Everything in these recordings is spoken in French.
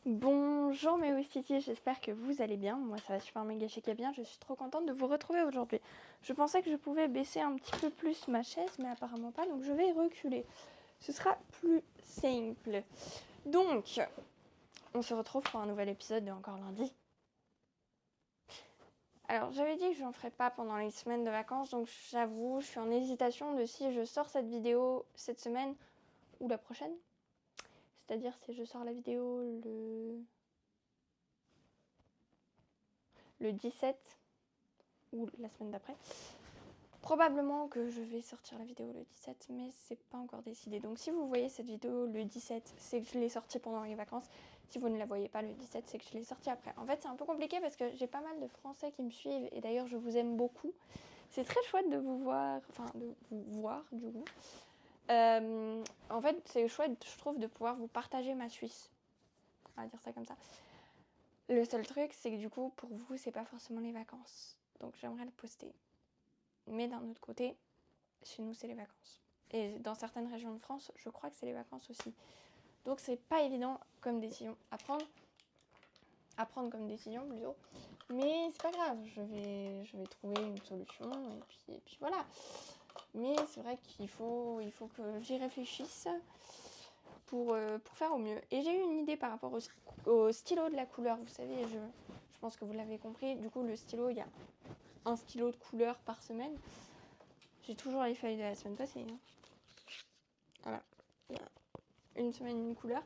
Bonjour mes Wistiti, j'espère que vous allez bien. Moi ça va super méga chéquer bien, je suis trop contente de vous retrouver aujourd'hui. Je pensais que je pouvais baisser un petit peu plus ma chaise, mais apparemment pas, donc je vais reculer. Ce sera plus simple. Donc, on se retrouve pour un nouvel épisode de Encore lundi. Alors j'avais dit que je n'en ferais pas pendant les semaines de vacances, donc j'avoue, je suis en hésitation de si je sors cette vidéo cette semaine ou la prochaine. C'est-à-dire si je sors la vidéo le 17 ou la semaine d'après. Probablement que je vais sortir la vidéo le 17, mais c'est pas encore décidé. Donc si vous voyez cette vidéo le 17, c'est que je l'ai sortie pendant les vacances. Si vous ne la voyez pas le 17, c'est que je l'ai sortie après. En fait, c'est un peu compliqué parce que j'ai pas mal de Français qui me suivent et d'ailleurs, je vous aime beaucoup. C'est très chouette de vous voir, du coup. En fait, c'est chouette, je trouve, de pouvoir vous partager ma Suisse. On va dire ça comme ça. Le seul truc, c'est que du coup, pour vous, c'est pas forcément les vacances. Donc j'aimerais le poster. Mais d'un autre côté, chez nous, c'est les vacances. Et dans certaines régions de France, je crois que c'est les vacances aussi. Donc c'est pas évident comme décision à prendre. À prendre comme décision plutôt. Mais c'est pas grave, je vais trouver une solution et puis voilà. Mais c'est vrai qu'il faut que j'y réfléchisse pour faire au mieux. Et j'ai eu une idée par rapport au stylo de la couleur. Vous savez, je pense que vous l'avez compris. Du coup, le stylo, il y a un stylo de couleur par semaine. J'ai toujours les feuilles de la semaine passée. Hein. Voilà. Il y a une semaine, une couleur.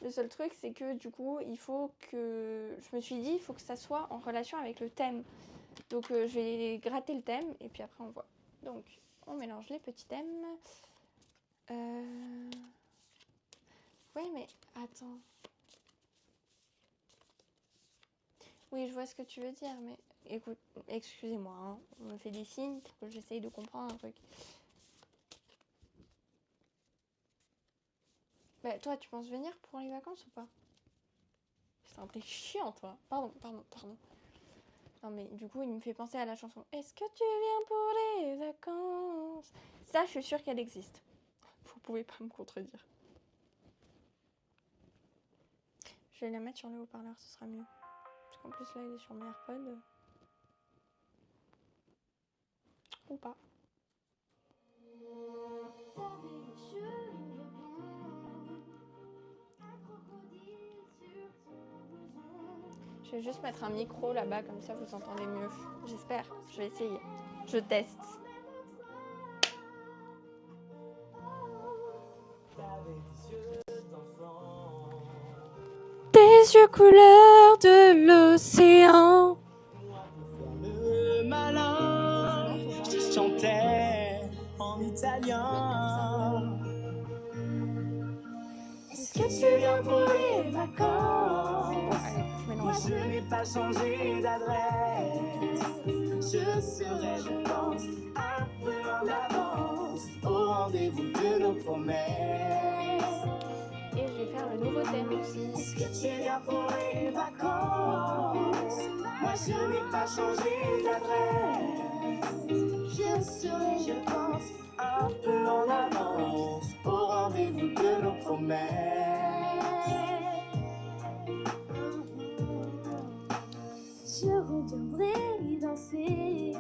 Le seul truc, c'est que du coup, il faut que... Je me suis dit, il faut que ça soit en relation avec le thème. Donc, je vais gratter le thème et puis après, on voit. Donc, on mélange les petits thèmes. Ouais, mais attends. Oui, je vois ce que tu veux dire, mais écoute, excusez-moi, hein. On me fait des signes pour que j'essaye de comprendre un truc. Bah, toi, tu penses venir pour les vacances ou pas? Putain, t'es chiant, toi. Pardon. Non, mais du coup, il me fait penser à la chanson Est-ce que tu viens pour les vacances? Ça, je suis sûre qu'elle existe. Vous pouvez pas me contredire. Je vais la mettre sur le haut-parleur, ce sera mieux. Parce qu'en plus, là, il est sur mes AirPods. Ou pas. Je vais juste mettre un micro là-bas, comme ça vous entendez mieux. J'espère, je vais essayer. Je teste. Tes yeux couleur de l'océan. Le malin, je chantais en italien. Est-ce que tu viens pour les vacances? Moi je n'ai pas changé d'adresse. Je serai, je pense, un peu en avance au rendez-vous de nos promesses. Et je vais faire le nouveau thème aussi. Est-ce que tu viens pour les vacances? Moi je n'ai pas changé d'adresse. Je serai, je pense, un peu en avance au rendez-vous de nos promesses. Je reviendrai danser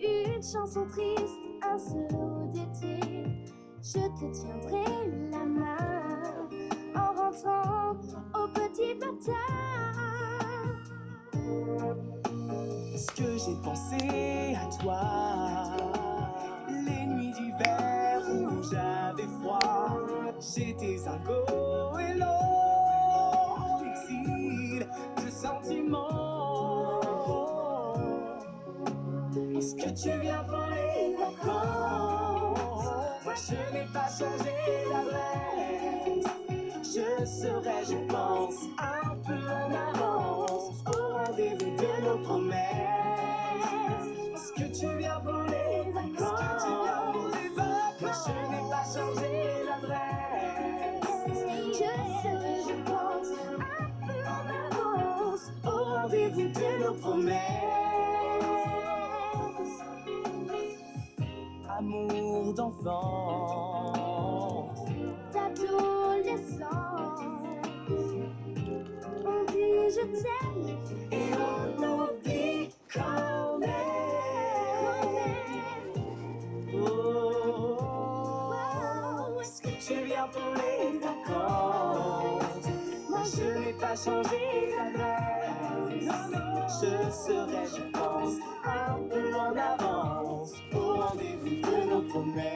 une chanson triste, un solo d'été. Je te tiendrai la main en rentrant au petit matin. Est-ce que j'ai pensé à toi? Les nuits d'hiver où j'avais froid, j'étais un goéland en exil de sentiments. Est-ce que tu viens pour les vacances? Moi je n'ai pas changé d'adresse. Je serai, je pense, un peu en avance au rendez-vous de nos promesses. Est-ce que tu viens pour les vacances? Moi je n'ai pas changé d'adresse. Je serai, je pense, Un peu en avance au rendez-vous de nos promesses. Amour d'enfant, d'adolescence. je t'aime. Et on oublie quand même. Oh, est-ce que tu viens pour les vacances? Moi je n'ai pas changé d'adresse. Je serai, je pense, un peu en avance au rendez-vous de nos promesses.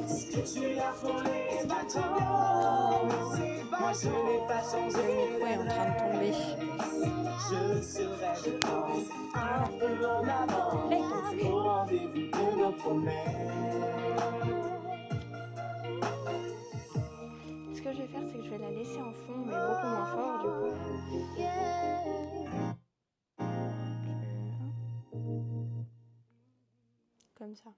Est-ce que tu viens pour les vacances? Moi je n'ai pas changé Ouais, en train de tomber. je serai, je pense, un peu en avance au rendez-vous de nos promesses. Ce que je vais faire, c'est que je vais la laisser en fond, mais beaucoup moins fort du coup. Comme ça.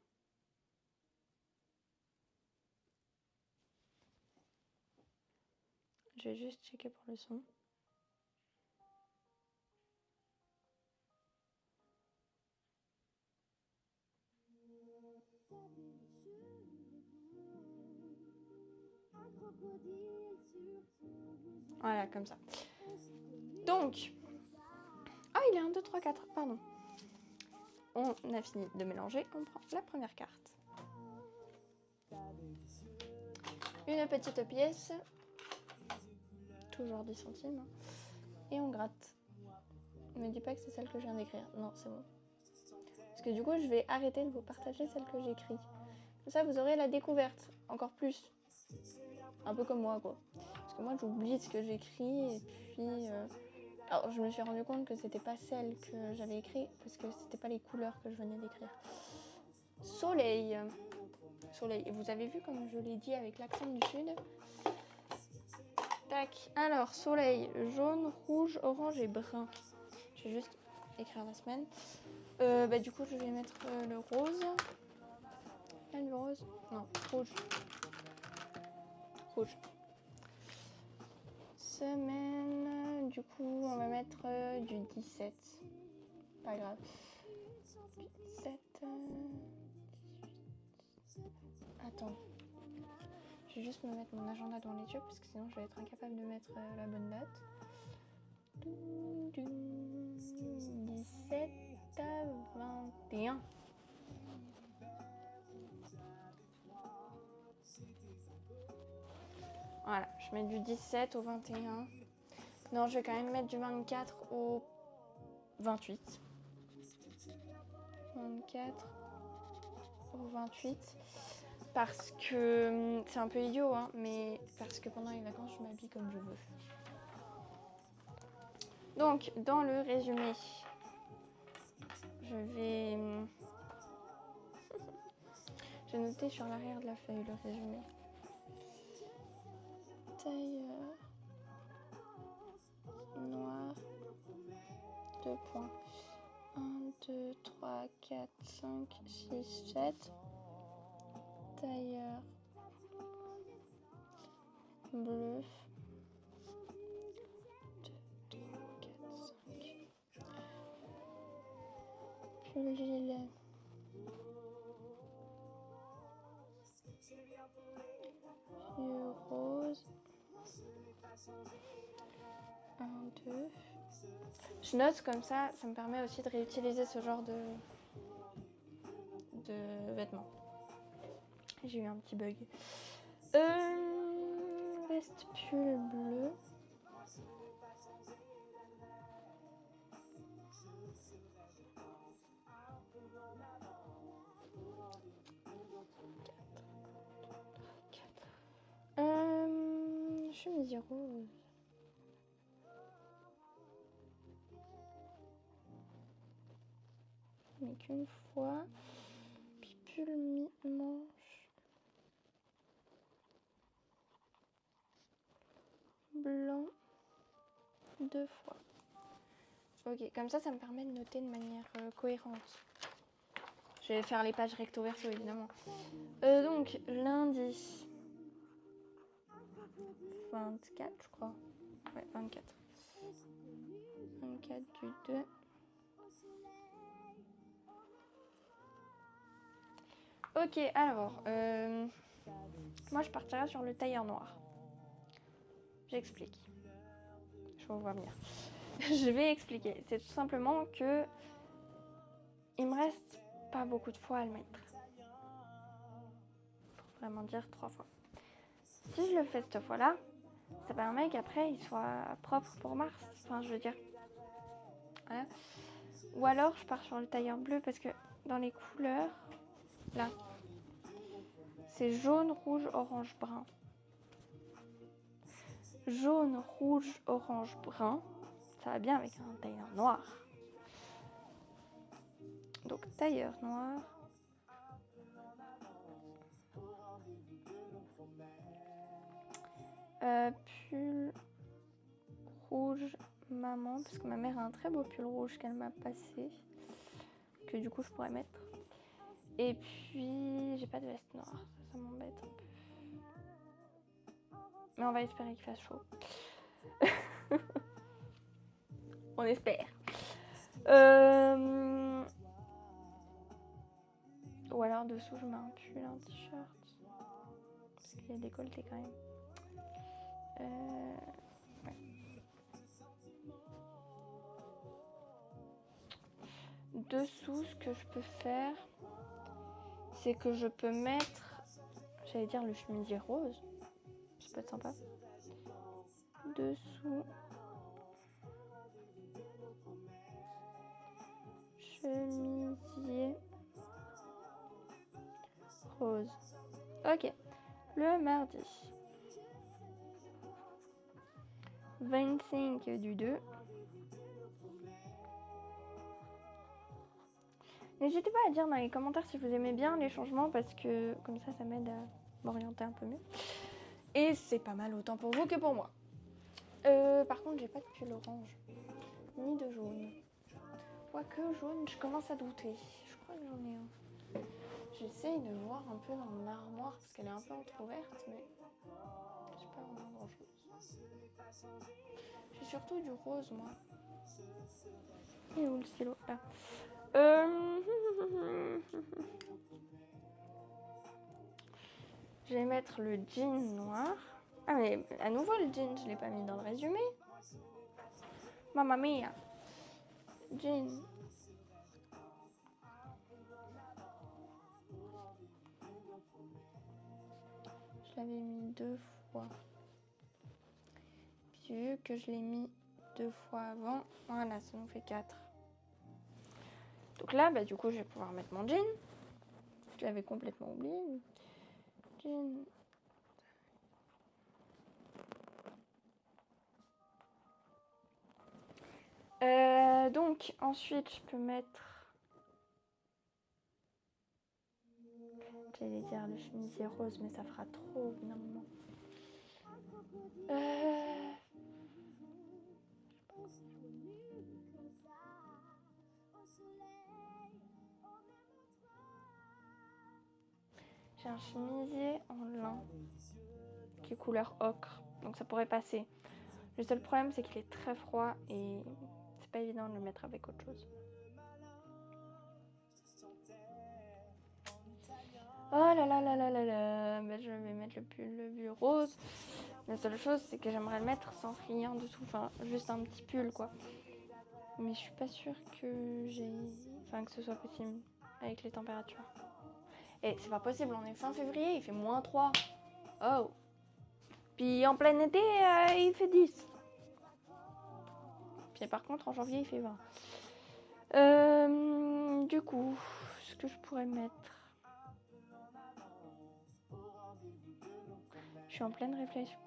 Je vais juste checker pour le son. Voilà, comme ça. Donc, ah, il est 1, 2, 3, 4, pardon. On a fini de mélanger, on prend la première carte. Une petite pièce, toujours 10 centimes, et on gratte. Ne me dis pas que c'est celle que je viens d'écrire. Non, c'est bon. Parce que du coup, je vais arrêter de vous partager celle que j'écris. Comme ça, vous aurez la découverte, encore plus. Un peu comme moi, quoi. Parce que moi, j'oublie ce que j'écris, et puis... Alors, je me suis rendu compte que c'était pas celle que j'avais écrite, parce que c'était pas les couleurs que je venais d'écrire. Soleil. Soleil. Et vous avez vu, comme je l'ai dit avec l'accent du sud. Tac. Alors, soleil, jaune, rouge, orange et brun. Je vais juste écrire la semaine. Du coup, je vais mettre le rose. Ah, le rose. Non, rouge. Rouge. Semaine, du coup, on va mettre du 17. Pas grave. 17. Attends. Je vais juste me mettre mon agenda dans les yeux parce que sinon je vais être incapable de mettre la bonne date. 17 à 21. Voilà, je mets du 17 au 21. Non, je vais quand même mettre du 24 au 28. 24 au 28. Parce que c'est un peu idiot, hein, mais parce que pendant les vacances, je m'habille comme je veux. Donc, dans le résumé, je vais... J'ai noté sur l'arrière de la feuille le résumé. Tailleur noir, 2 points. 1, 2, 3, 4, 5, 6, 7. Tailleur bleu. 2, 3, 4, 5. Pull gilet. Yeux rose. 1, 2. Je note comme ça me permet aussi de réutiliser ce genre de vêtements. J'ai eu un petit bug. Veste pull bleu. Chemise rose. Mais qu'une fois. Puis pull mi-manche. Blanc. 2 fois. Ok, comme ça me permet de noter de manière cohérente. Je vais faire les pages recto verso évidemment. Donc, lundi 24, je crois. Ouais, 24. 24 du 2. Ok, alors, moi je partirai sur le tailleur noir. J'explique. Je vous vois venir. Je vais expliquer. C'est tout simplement que il me reste pas beaucoup de fois à le mettre. Faut vraiment dire 3 fois. Si je le fais cette fois-là, ça permet qu'après il soit propre pour mars. Enfin, je veux dire. Voilà. Ou alors je pars sur le tailleur bleu parce que dans les couleurs, là, c'est jaune, rouge, orange, brun. Jaune, rouge, orange, brun. Ça va bien avec un tailleur noir. Donc tailleur noir. Pull rouge maman, parce que ma mère a un très beau pull rouge qu'elle m'a passé, que du coup je pourrais mettre. Et puis j'ai pas de veste noire, ça m'embête un peu. Mais on va espérer qu'il fasse chaud. On espère. Ou alors dessous je mets un pull, un t-shirt. Parce qu'il y a décolleté quand même. Ouais. Dessous, ce que je peux faire, c'est que je peux mettre, j'allais dire le chemisier rose. Ça peut être sympa. Dessous. Chemisier rose. Ok. Le mardi. 25 du 2. N'hésitez pas à dire dans les commentaires si vous aimez bien les changements parce que comme ça m'aide à m'orienter un peu mieux. Et c'est pas mal autant pour vous que pour moi. Par contre, j'ai pas de pull orange, ni de jaune. Quoique jaune, je commence à douter. Je crois que j'en ai un. J'essaye de voir un peu dans mon armoire parce qu'elle est un peu entrouverte, mais j'ai pas vraiment grand chose. J'ai surtout du rose, moi. Et où le stylo? Là. Je vais mettre le jean noir. Ah mais à nouveau le jean, je l'ai pas mis dans le résumé. Mamma mia. Jean. Je l'avais mis 2 fois. Puis vu que je l'ai mis 2 fois avant, voilà, ça nous fait 4. Donc là, bah, du coup, je vais pouvoir mettre mon jean. Je l'avais complètement oublié. Jean. Donc, ensuite, je peux mettre... J'allais dire le chemisier rose, mais ça fera trop, évidemment. J'ai un chemisier en lin qui est couleur ocre, donc ça pourrait passer. Le seul problème, c'est qu'il est très froid et c'est pas évident de le mettre avec autre chose. Oh là là là là là là, ben, je vais mettre le pull rose. La seule chose, c'est que j'aimerais le mettre sans rien en dessous, enfin juste un petit pull quoi. Mais je suis pas sûre que que ce soit possible avec les températures. Et c'est pas possible, on est fin février, il fait -3. Oh. Puis en plein été, il fait 10. Puis par contre, en janvier, il fait 20. Du coup, ce que je pourrais mettre... Je suis en pleine réflexion.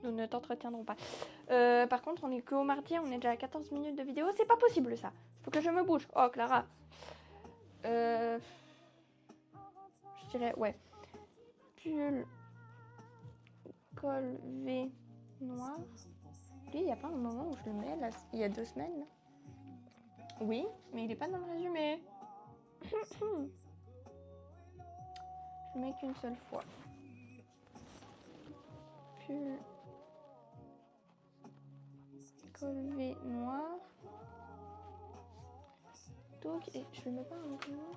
Nous ne t'entretiendrons pas. Par contre, on est qu'au mardi, on est déjà à 14 minutes de vidéo. C'est pas possible ça. Faut que je me bouge. Oh, Clara. Je dirais, ouais. Pull col V noir. Lui, il n'y a pas un moment où je le mets, là, il y a 2 semaines. Là. Oui, mais il n'est pas dans le résumé. Je le mets qu'une seule fois. Pull col V noir. Donc, et je le mets pas un peu. Non.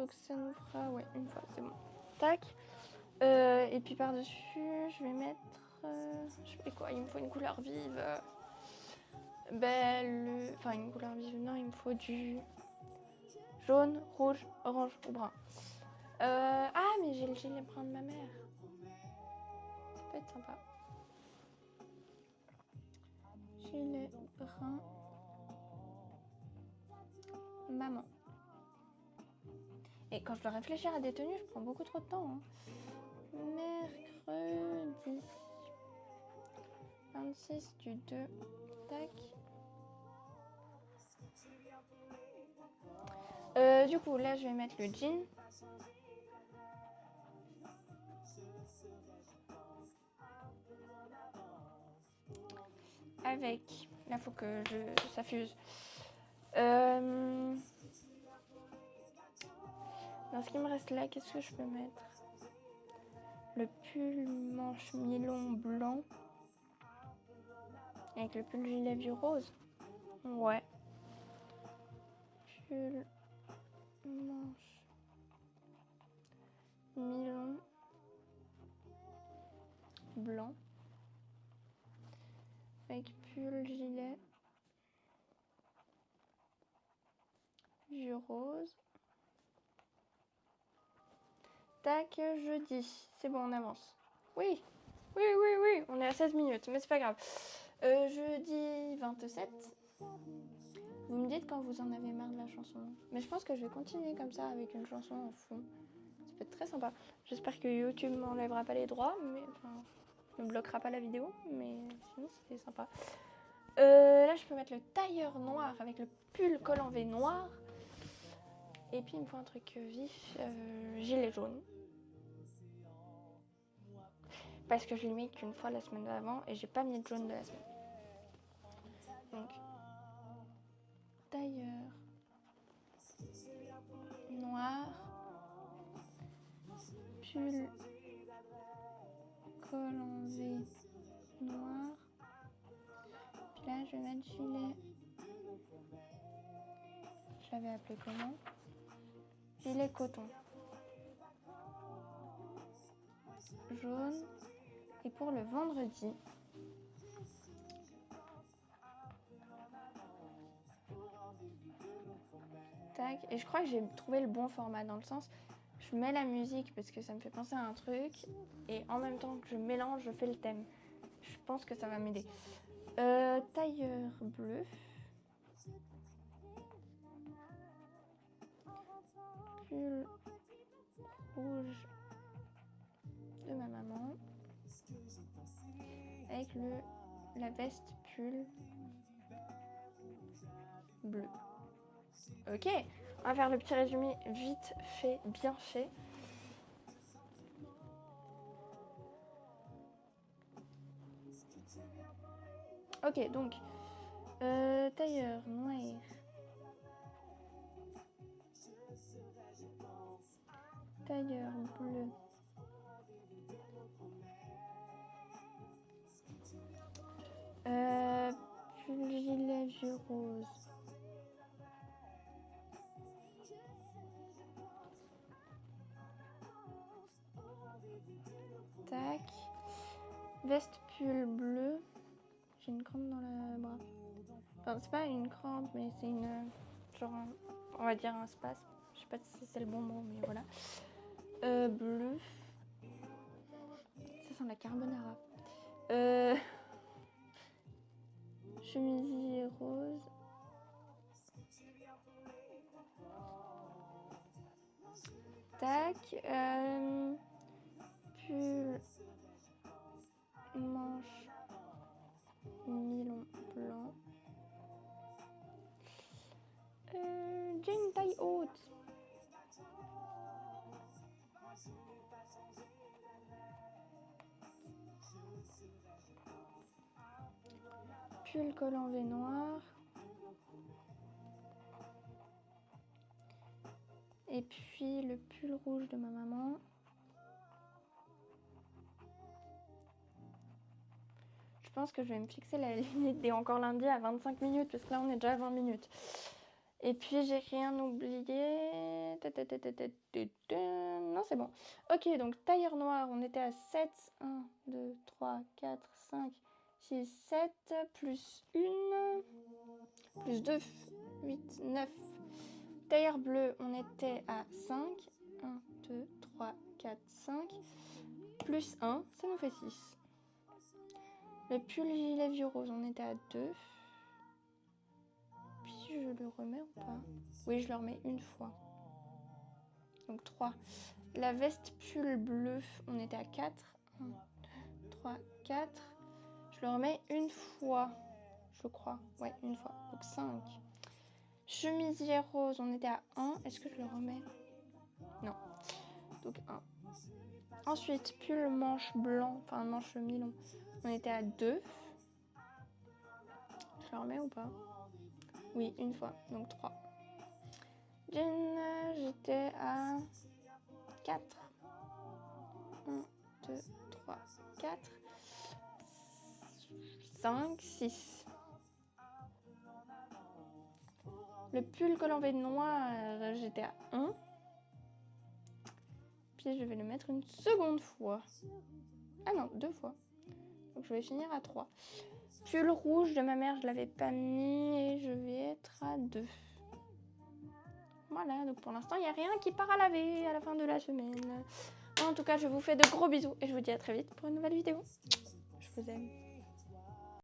Donc ça nous fera, ouais, une fois, c'est bon. Tac. Et puis par-dessus, je vais mettre... je fais quoi? Il me faut une couleur vive. Enfin, une couleur vive, non, il me faut du jaune, rouge, orange ou brun. Ah, mais j'ai le gilet brun de ma mère. Ça peut être sympa. Gilet brun. Maman. Et quand je dois réfléchir à des tenues, je prends beaucoup trop de temps. Hein. Mercredi 26 du 2. Tac. Du coup, là, je vais mettre le jean. Avec... Là, faut que ça fuse. Dans ce qui me reste là, qu'est-ce que je peux mettre? Le pull manche mi-long blanc. Avec le pull gilet vieux rose. Ouais. Pull manche mi-long blanc. Avec pull gilet vieux rose. Tac, jeudi. C'est bon, on avance. Oui, on est à 16 minutes, mais c'est pas grave. Jeudi 27. Vous me dites quand vous en avez marre de la chanson. Mais je pense que je vais continuer comme ça avec une chanson en fond. Ça peut être très sympa. J'espère que YouTube m'enlèvera pas les droits, mais enfin, ne bloquera pas la vidéo, mais sinon c'est sympa. Là, je peux mettre le tailleur noir avec le pull col en V noir. Et puis il me faut un truc vif, gilet jaune. Parce que je l'ai mis qu'une fois la semaine d'avant et j'ai pas mis de jaune de la semaine. Donc, tailleur noir, pull col en V noir. Puis là, je vais mettre gilet. Je l'avais appelé comment? Gilet coton. Jaune. Et pour le vendredi, tac, et je crois que j'ai trouvé le bon format dans le sens, je mets la musique parce que ça me fait penser à un truc et en même temps que je mélange, je fais le thème. Je pense que ça va m'aider. Tailleur bleu. Pull rouge de ma maman. Avec la veste pull bleu. Ok, on va faire le petit résumé vite fait, bien fait. Ok, donc tailleur noir. Tailleur bleu. Pull gilet vieux rose. Tac. Veste pull bleu. J'ai une crampe dans le bras. Enfin, c'est pas une crampe, mais c'est une... genre, on va dire un spasme. Je sais pas si c'est le bon mot, mais voilà. Bleu. Ça sent la carbonara. Chemisier rose. Tac. Pull manche mi-long blanc. J'ai une taille haute. Pull col en V noir. Et puis le pull rouge de ma maman. Je pense que je vais me fixer la limite des encore lundi à 25 minutes parce que là on est déjà à 20 minutes. Et puis j'ai rien oublié. Non, c'est bon. Ok, donc tailleur noir, on était à 7. 1, 2, 3, 4, 5, 6, 7. Plus 1. Plus 2. 8, 9. Tailleur bleu, on était à 5. 1, 2, 3, 4, 5. Plus 1, ça nous fait 6. Le pull gilet vieux rose, on était à 2. Puis je le remets ou pas? Oui, je le remets une fois. Donc 3. La veste pull bleu, on était à 4. 1, 2, 3, 4. Je le remets une fois, je crois. Ouais, une fois. Donc 5. Chemisier rose, on était à 1. Est-ce que je le remets? Non. Donc 1. Ensuite, pull manche blanc, enfin manche mi-long, on était à 2. Je le remets ou pas? Oui, une fois, donc 3. Jean, j'étais à 4. 1, 2, 3, 4. 5, 6. Le pull col en V noir, j'étais à 1. Puis je vais le mettre une seconde fois. Ah non, 2 fois. Donc je vais finir à 3. Pull rouge de ma mère, je l'avais pas mis et je vais être à 2. Voilà, donc pour l'instant, il n'y a rien qui part à laver à la fin de la semaine. En tout cas, je vous fais de gros bisous et je vous dis à très vite pour une nouvelle vidéo. Je vous aime.